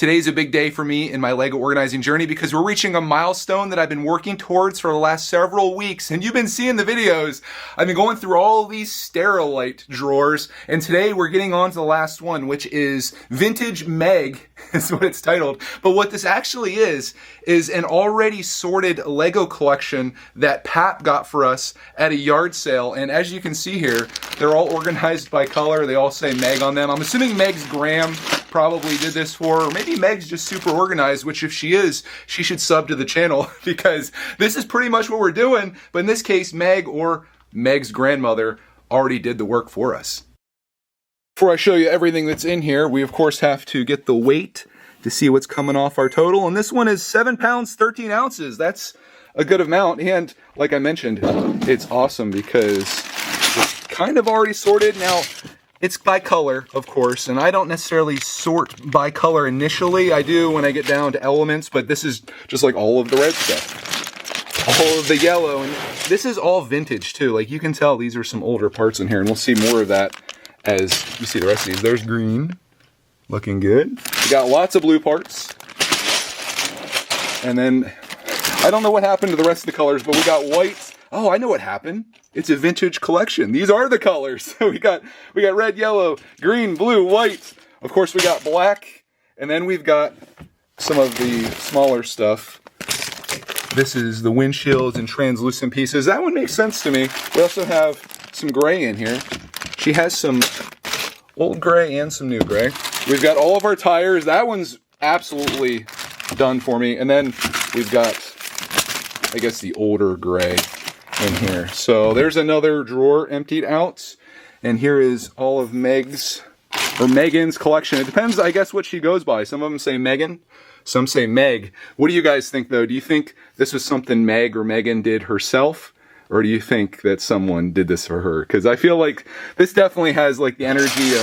Today's a big day for me in my LEGO organizing journey because we're reaching a milestone that I've been working towards for the last several weeks. And you've been seeing the videos. I've been going through all these Sterilite drawers. And today we're getting on to the last one, which is Vintage Meg, is what it's titled. But what this actually is an already sorted LEGO collection that Pap got for us at a yard sale. And as you can see here, they're all organized by color. They all say Meg on them. I'm assuming Meg's Graham probably did this for her, or maybe Meg's just super organized, which if she is, she should sub to the channel because this is pretty much what we're doing. But in this case, Meg or Meg's grandmother already did the work for us. Before I show you everything that's in here, we of course have to get the weight to see what's coming off our total. And this one is 7 pounds, 13 ounces. That's a good amount. And like I mentioned, it's awesome because it's kind of already sorted. Now, it's by color, of course, and I don't necessarily sort by color initially. I do when I get down to elements, but this is just like all of the red stuff. All of the yellow, and this is all vintage too. Like you can tell these are some older parts in here, and we'll see more of that as you see the rest of these. There's green, looking good. We got lots of blue parts. And then, I don't know what happened to the rest of the colors, but we got whites. Oh, I know what happened. It's a vintage collection. These are the colors. we got red, yellow, green, blue, white. Of course, we got black. And then we've got some of the smaller stuff. This is the windshields and translucent pieces. That one makes sense to me. We also have some gray in here. She has some old gray and some new gray. We've got all of our tires. That one's absolutely done for me. And then we've got, I guess, the older gray in here. So there's another drawer emptied out, and here is all of Meg's or Megan's collection. It depends, I guess, what she goes by. Some of them say Megan, some say Meg. What do you guys think, though? Do you think this was something Meg or Megan did herself, or do you think that someone did this for her? Because I feel like this definitely has like the energy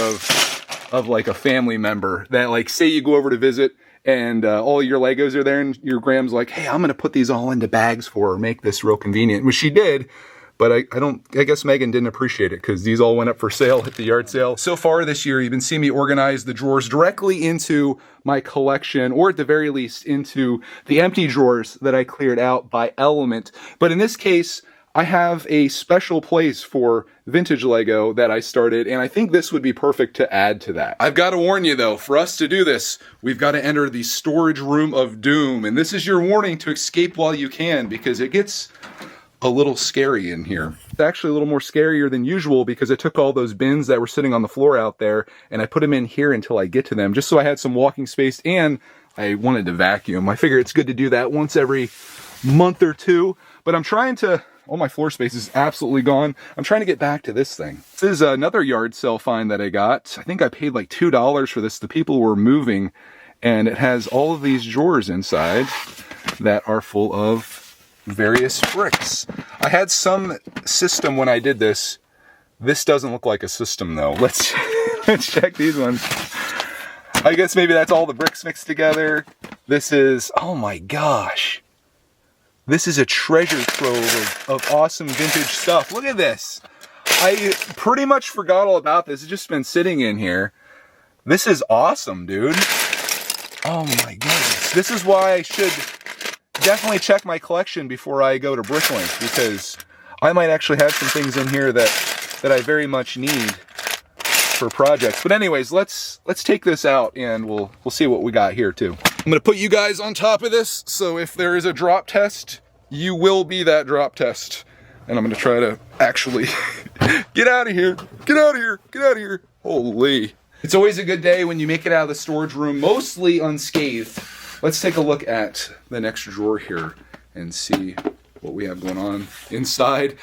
of like a family member that, like, say you go over to visit and all your Legos are there, and your Gram's like, hey, I'm going to put these all into bags for her, make this real convenient. Which she did, but I guess Megan didn't appreciate it because these all went up for sale at the yard sale. So far this year, you've been seeing me organize the drawers directly into my collection, or at the very least into the empty drawers that I cleared out by element. But in this case, I have a special place for vintage Lego that I started, and I think this would be perfect to add to that. I've got to warn you though, for us to do this, we've got to enter the storage room of doom, and this is your warning to escape while you can, because it gets a little scary in here. It's actually a little more scarier than usual because I took all those bins that were sitting on the floor out there and I put them in here until I get to them, just so I had some walking space, and I wanted to vacuum. I figure it's good to do that once every month or two, but I'm trying to... All my floor space is absolutely gone. I'm trying to get back to this thing. This is another yard sale find that I got. I think I paid like $2 for this. The people were moving, and it has all of these drawers inside that are full of various bricks. I had some system when I did this. This doesn't look like a system though. Let's check these ones. I guess maybe that's all the bricks mixed together. This is, oh my gosh. This is a treasure trove of awesome vintage stuff. Look at this. I pretty much forgot all about this. It's just been sitting in here. This is awesome, dude. Oh my goodness. This is why I should definitely check my collection before I go to Bricklink, because I might actually have some things in here that I very much need for projects. But anyways, let's take this out and we'll see what we got here too. I'm gonna put you guys on top of this, so if there is a drop test, you will be that drop test. And I'm gonna try to actually get out of here, get out of here, get out of here. Holy. It's always a good day when you make it out of the storage room, mostly unscathed. Let's take a look at the next drawer here and see what we have going on inside.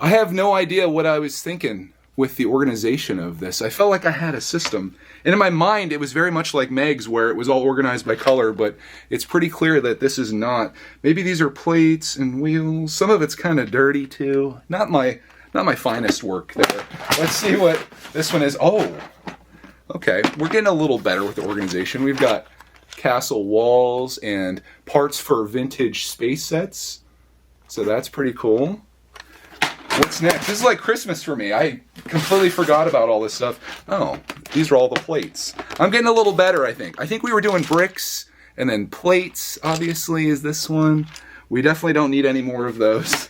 I have no idea what I was thinking with the organization of this. I felt like I had a system. And in my mind, it was very much like Meg's, where it was all organized by color, but it's pretty clear that this is not. Maybe these are plates and wheels. Some of it's kind of dirty too. Not my finest work there. Let's see what this one is. Oh, okay. We're getting a little better with the organization. We've got castle walls and parts for vintage space sets. So that's pretty cool. What's next? This is like Christmas for me. I completely forgot about all this stuff. Oh, these are all the plates. I'm getting a little better, I think. I think we were doing bricks and then plates, obviously, is this one. We definitely don't need any more of those.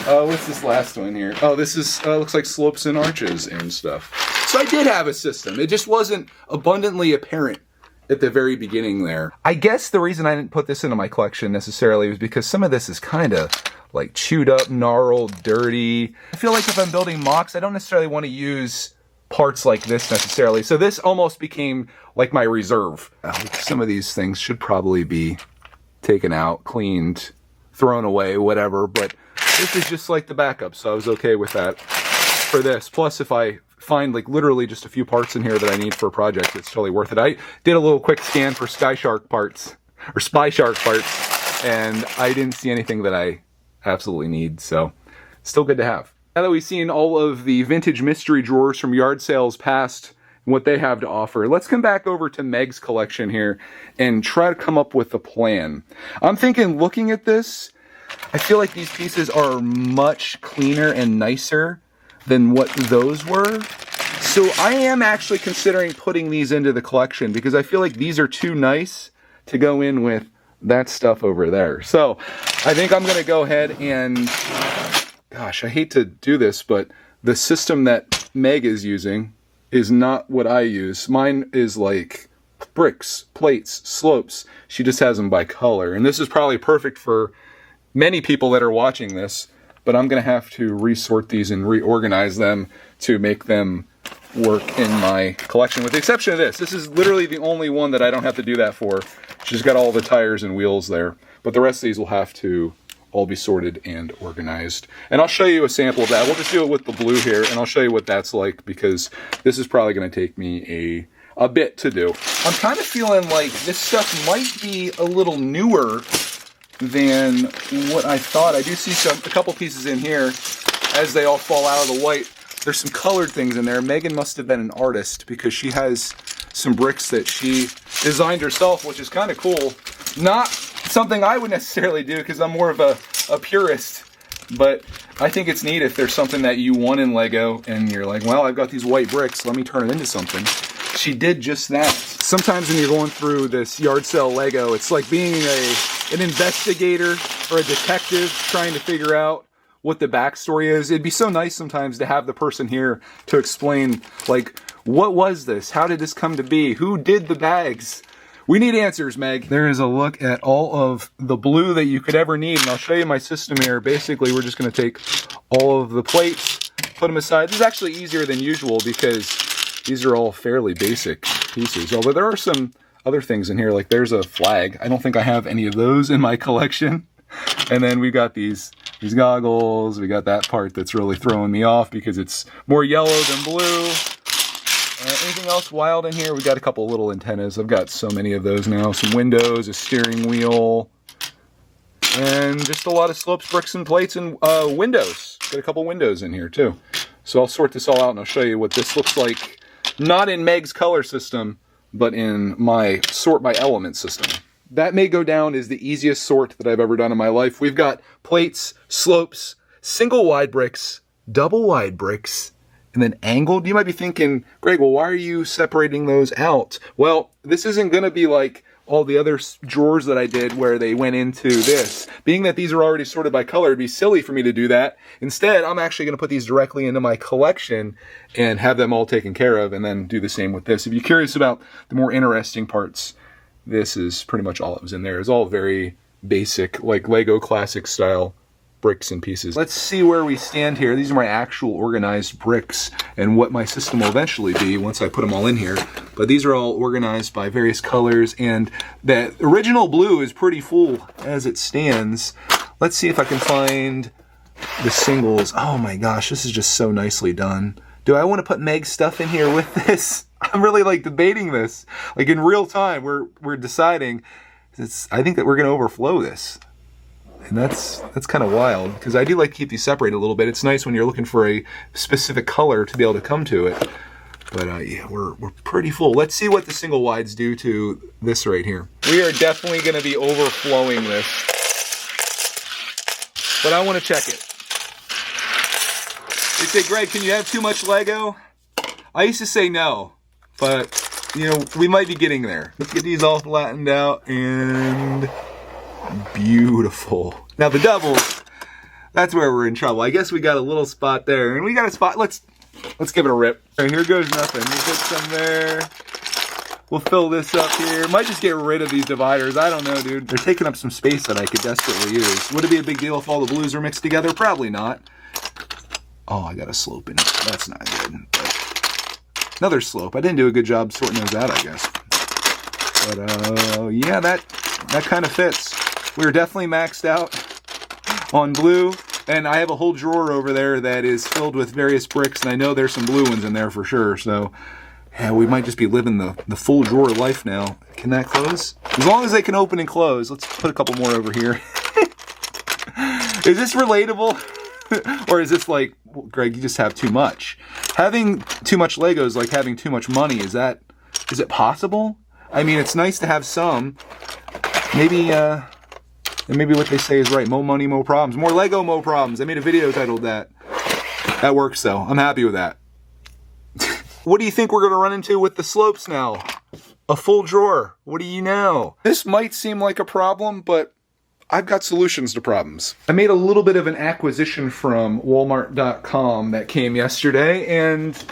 What's this last one here? Oh, this is looks like slopes and arches and stuff. So I did have a system. It just wasn't abundantly apparent at the very beginning there. I guess the reason I didn't put this into my collection necessarily was because some of this is kind of like chewed up, gnarled, dirty. I feel like if I'm building mocks, I don't necessarily want to use parts like this necessarily. So this almost became like my reserve. Some of these things should probably be taken out, cleaned, thrown away, whatever, but this is just like the backup, so I was okay with that for this. Plus, if I find like literally just a few parts in here that I need for a project, it's totally worth it. I did a little quick scan for Spy Shark parts, and I didn't see anything that I absolutely need, so still good to have. Now that we've seen all of the vintage mystery drawers from yard sales past and what they have to offer, let's come back over to Meg's collection here and try to come up with a plan. I'm thinking, looking at this, I feel like these pieces are much cleaner and nicer than what those were. So I am actually considering putting these into the collection because I feel like these are too nice to go in with that stuff over there. So I think I'm going to go ahead and, gosh, I hate to do this, but the system that Meg is using is not what I use. Mine is like bricks, plates, slopes. She just has them by color. And this is probably perfect for many people that are watching this, but I'm going to have to resort these and reorganize them to make them work in my collection, with the exception of this. This is literally the only one that I don't have to do that for. She's got all the tires and wheels there, but the rest of these will have to all be sorted and organized. And I'll show you a sample of that. We'll just do it with the blue here, and I'll show you what that's like, because this is probably going to take me a bit to do. I'm kind of feeling like this stuff might be a little newer than what I thought. I do see a couple pieces in here as they all fall out of the white. There's some colored things in there. Megan must have been an artist because she has some bricks that she designed herself, which is kind of cool. Not something I would necessarily do because I'm more of a purist, but I think it's neat if there's something that you want in Lego and you're like, well, I've got these white bricks, let me turn it into something. She did just that. Sometimes when you're going through this yard sale Lego, it's like being an investigator or a detective trying to figure out what the backstory is. It'd be so nice sometimes to have the person here to explain, like, what was this? How did this come to be? Who did the bags? We need answers, Meg. There is a look at all of the blue that you could ever need, and I'll show you my system here. Basically, we're just going to take all of the plates, put them aside. This is actually easier than usual because these are all fairly basic pieces, although there are some other things in here, like there's a flag. I don't think I have any of those in my collection. And then we've got these goggles. We got that part that's really throwing me off because it's more yellow than blue. Anything else wild in here? We got a couple little antennas. I've got so many of those now. Some windows, a steering wheel, and just a lot of slopes, bricks, and plates, and windows. Got a couple windows in here too. So I'll sort this all out and I'll show you what this looks like. Not in Meg's color system, but in my sort by element system. That may go down as the easiest sort that I've ever done in my life. We've got plates, slopes, single wide bricks, double wide bricks, and then angled. You might be thinking, Greg, well, why are you separating those out? Well, this isn't going to be like all the other drawers that I did where they went into this. Being that these are already sorted by color, it'd be silly for me to do that. Instead, I'm actually going to put these directly into my collection and have them all taken care of, and then do the same with this. If you're curious about the more interesting parts, this is pretty much all that was in there. It's all very basic, like Lego classic style bricks and pieces. Let's see where we stand here. These are my actual organized bricks and what my system will eventually be once I put them all in here. But these are all organized by various colors, and the original blue is pretty full as it stands. Let's see if I can find the singles. Oh my gosh, this is just so nicely done. Do I want to put Meg's stuff in here with this? I'm really like debating this. Like in real time, we're deciding. I think that we're going to overflow this. And that's kind of wild, because I do like to keep these separated a little bit. It's nice when you're looking for a specific color to be able to come to it. But yeah, we're pretty full. Let's see what the single wides do to this right here. We are definitely going to be overflowing this, but I want to check it. They say, Greg, can you have too much Lego? I used to say no, but, you know, we might be getting there. Let's get these all flattened out, and beautiful. Now the doubles, that's where we're in trouble. I guess we got a little spot there, and we got a spot. Let's give it a rip. All right, here goes nothing. We'll put some there. We'll fill this up here. Might just get rid of these dividers. I don't know, dude. They're taking up some space that I could desperately use. Would it be a big deal if all the blues are mixed together? Probably not. Oh, I got a slope in it. That's not good. But another slope. I didn't do a good job sorting those out, I guess. But, yeah, that kind of fits. We're definitely maxed out on blue. And I have a whole drawer over there that is filled with various bricks, and I know there's some blue ones in there for sure. So, yeah, we might just be living the full drawer life now. Can that close? As long as they can open and close. Let's put a couple more over here. Is this relatable? Or is this like, well, Greg, you just have too much? Having too much Lego is like having too much money. Is it possible? I mean, it's nice to have some. Maybe, and maybe what they say is right. More money, more problems. More Lego, more problems. I made a video titled that. That works, though. I'm happy with that. What do you think we're going to run into with the slopes now? A full drawer. What do you know? This might seem like a problem, but I've got solutions to problems. I made a little bit of an acquisition from Walmart.com that came yesterday, and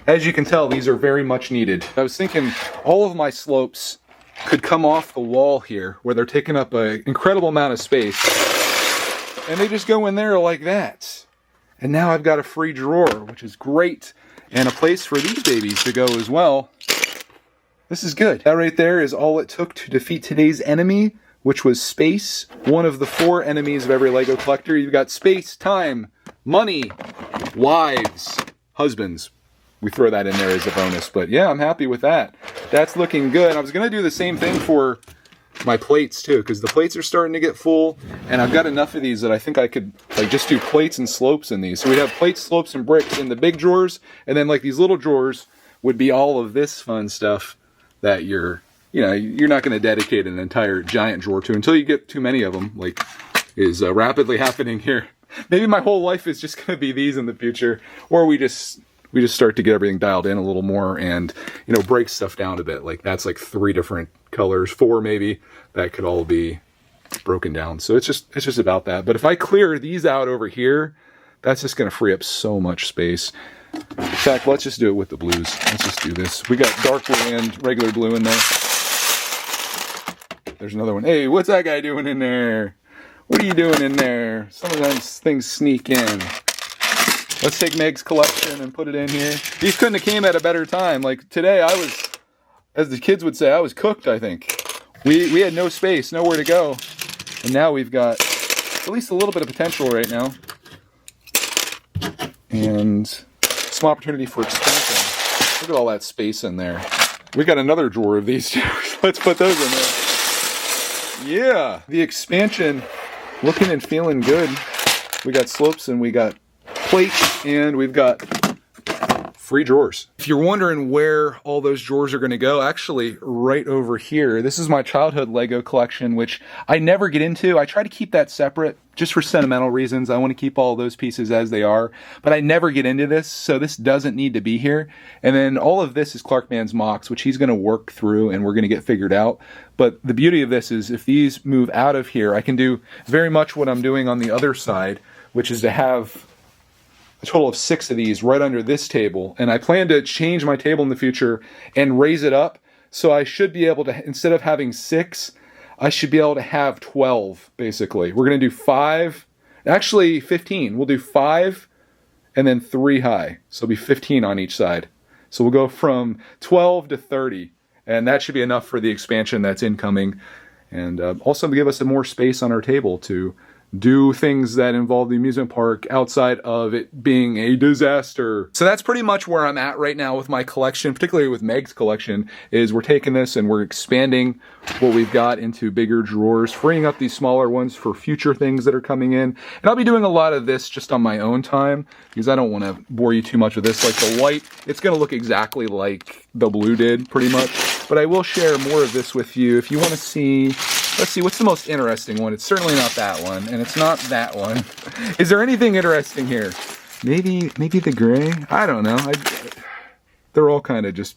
as you can tell, these are very much needed. I was thinking all of my slopes could come off the wall here, where they're taking up an incredible amount of space, and they just go in there like that. And now I've got a free drawer, which is great, and a place for these babies to go as well. This is good. That right there is all it took to defeat today's enemy, which was space. One of the 4 enemies of every Lego collector. You've got space, time, money, wives, husbands. We throw that in there as a bonus, but yeah, I'm happy with that. That's looking good. I was gonna do the same thing for my plates too, because the plates are starting to get full, and I've got enough of these that I think I could like just do plates and slopes in these. So we'd have plates, slopes, and bricks in the big drawers, and then like these little drawers would be all of this fun stuff that you're not going to dedicate an entire giant drawer to until you get too many of them, like is rapidly happening here. Maybe my whole life is just going to be these in the future, or we just start to get everything dialed in a little more and, you know, break stuff down a bit. Like that's like 3 different colors, 4 maybe, that could all be broken down. So it's just about that. But if I clear these out over here, that's just going to free up so much space. In fact, let's just do it with the blues. Let's just do this. We got dark blue and regular blue in there. There's another one. Hey, what's that guy doing in there? What are you doing in there? Sometimes things sneak in. Let's take Meg's collection and put it in here. These couldn't have came at a better time. Like today I was, as the kids would say, I was cooked, I think. We had no space, nowhere to go. And now we've got at least a little bit of potential right now. And some opportunity for expansion. Look at all that space in there. We got another drawer of these too. Let's put those in there. Yeah, the expansion looking and feeling good. We got slopes and we got plates and we've got free drawers. If you're wondering where all those drawers are going to go, actually right over here. This is my childhood Lego collection, which I never get into. I try to keep that separate just for sentimental reasons. I want to keep all those pieces as they are, but I never get into this, so this doesn't need to be here. And then all of this is Clarkman's mocks, which he's going to work through and we're going to get figured out. But the beauty of this is if these move out of here, I can do very much what I'm doing on the other side, which is to have a total of 6 of these right under this table. And I plan to change my table in the future and raise it up. So I should be able to, instead of having 6, I should be able to have 12, basically. We're going to do 5, actually 15. We'll do 5 and then 3 high. So it'll be 15 on each side. So we'll go from 12 to 30. And that should be enough for the expansion that's incoming. And also give us some more space on our table to do things that involve the amusement park outside of it being a disaster. So that's pretty much where I'm at right now with my collection, particularly with Meg's collection, is we're taking this and we're expanding what we've got into bigger drawers, freeing up these smaller ones for future things that are coming in. And I'll be doing a lot of this just on my own time because I don't want to bore you too much with this. Like the white, it's going to look exactly like the blue did pretty much, but I will share more of this with you if you want to see. Let's see, what's the most interesting one? It's certainly not that one, and it's not that one. Is there anything interesting here? Maybe the gray. I don't know. They're all kind of just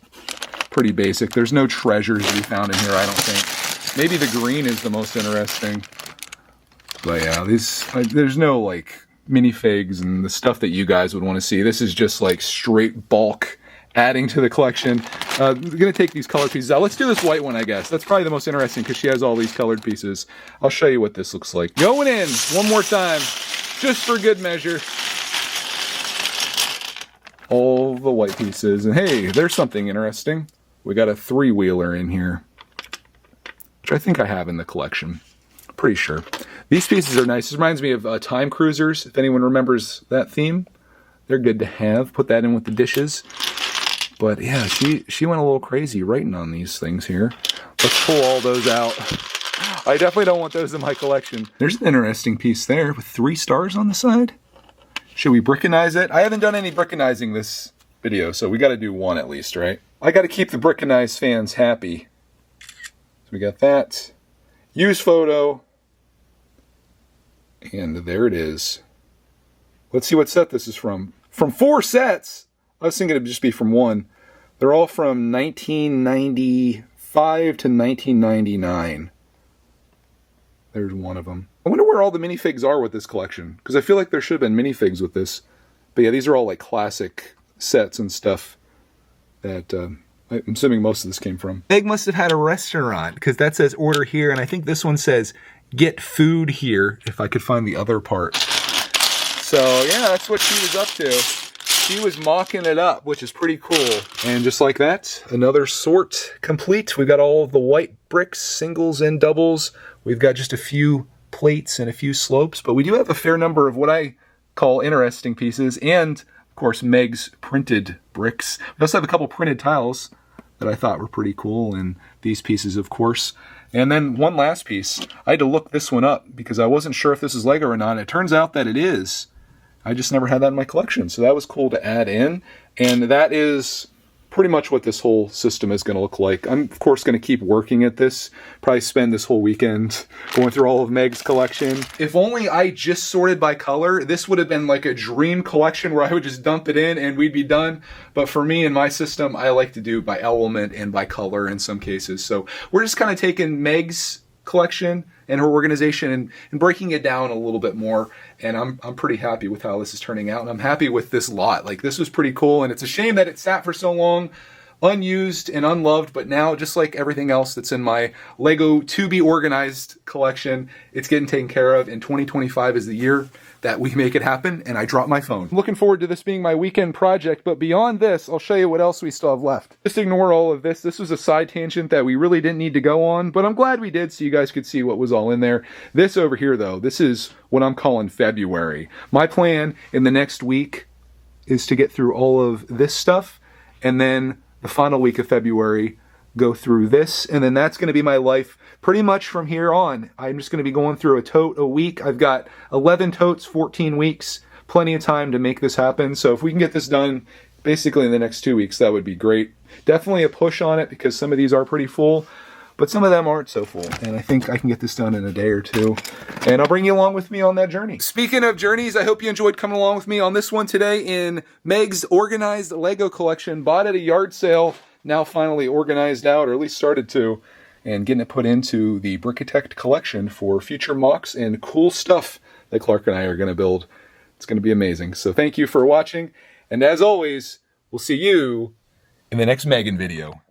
pretty basic. There's no treasures to be found in here, I don't think. Maybe the green is the most interesting. But yeah, there's no like minifigs and the stuff that you guys would want to see. This is just like straight bulk adding to the collection. We're gonna take these color pieces out. Let's do this white one, I guess. That's probably the most interesting because she has all these colored pieces. I'll show you what this looks like. Going in one more time, just for good measure. All the white pieces, and hey, there's something interesting. We got a 3-wheeler in here, which I think I have in the collection. Pretty sure. These pieces are nice. This reminds me of Time Cruisers, if anyone remembers that theme. They're good to have. Put that in with the dishes. But yeah, she went a little crazy writing on these things here. Let's pull all those out. I definitely don't want those in my collection. There's an interesting piece there with 3 stars on the side. Should we brickinize it? I haven't done any brickinizing this video, so we got to do one at least, right? I got to keep the brickinized fans happy. So we got that. Use photo. And there it is. Let's see what set this is from. From 4 sets! I was thinking it'd just be from 1. They're all from 1995 to 1999. There's one of them. I wonder where all the minifigs are with this collection, because I feel like there should have been minifigs with this. But yeah, these are all like classic sets and stuff that I'm assuming most of this came from. Meg must have had a restaurant, because that says order here, and I think this one says get food here, if I could find the other part. So yeah, that's what she was up to. She was mocking it up, which is pretty cool. And just like that, another sort complete. We've got all of the white bricks, singles and doubles. We've got just a few plates and a few slopes, but we do have a fair number of what I call interesting pieces, and of course Meg's printed bricks. We also have a couple printed tiles that I thought were pretty cool, and these pieces of course. And then one last piece. I had to look this one up because I wasn't sure if this is Lego or not. It turns out that it is. I just never had that in my collection, so that was cool to add in. And that is pretty much what this whole system is going to look like. I'm, of course, going to keep working at this. Probably spend this whole weekend going through all of Meg's collection. If only I just sorted by color, this would have been like a dream collection where I would just dump it in and we'd be done. But for me, in my system, I like to do by element and by color in some cases. So we're just kind of taking Meg's collection and her organization and breaking it down a little bit more, and I'm pretty happy with how this is turning out, and I'm happy with this lot. Like, this was pretty cool, and it's a shame that it sat for so long unused and unloved, but now, just like everything else that's in my Lego to be organized collection, it's getting taken care of, and 2025 is the year that we make it happen, and I dropped my phone. I'm looking forward to this being my weekend project, but beyond this, I'll show you what else we still have left. Just ignore all of this. This was a side tangent that we really didn't need to go on, but I'm glad we did so you guys could see what was all in there. This over here, though, this is what I'm calling February. My plan in the next week is to get through all of this stuff, and then the final week of February, go through this, and then that's going to be my life pretty much from here on. I'm just going to be going through a tote a week. I've got 11 totes, 14 weeks, plenty of time to make this happen. So if we can get this done basically in the next 2 weeks, that would be great. Definitely a push on it because some of these are pretty full, but some of them aren't so full. And I think I can get this done in a day or two. And I'll bring you along with me on that journey. Speaking of journeys, I hope you enjoyed coming along with me on this one today in Meg's organized Lego collection. Bought at a yard sale, now finally organized out, or at least started to, and getting it put into the Brickitect collection for future mocks and cool stuff that Clark and I are going to build. It's going to be amazing. So thank you for watching, and as always, we'll see you in the next Megan video.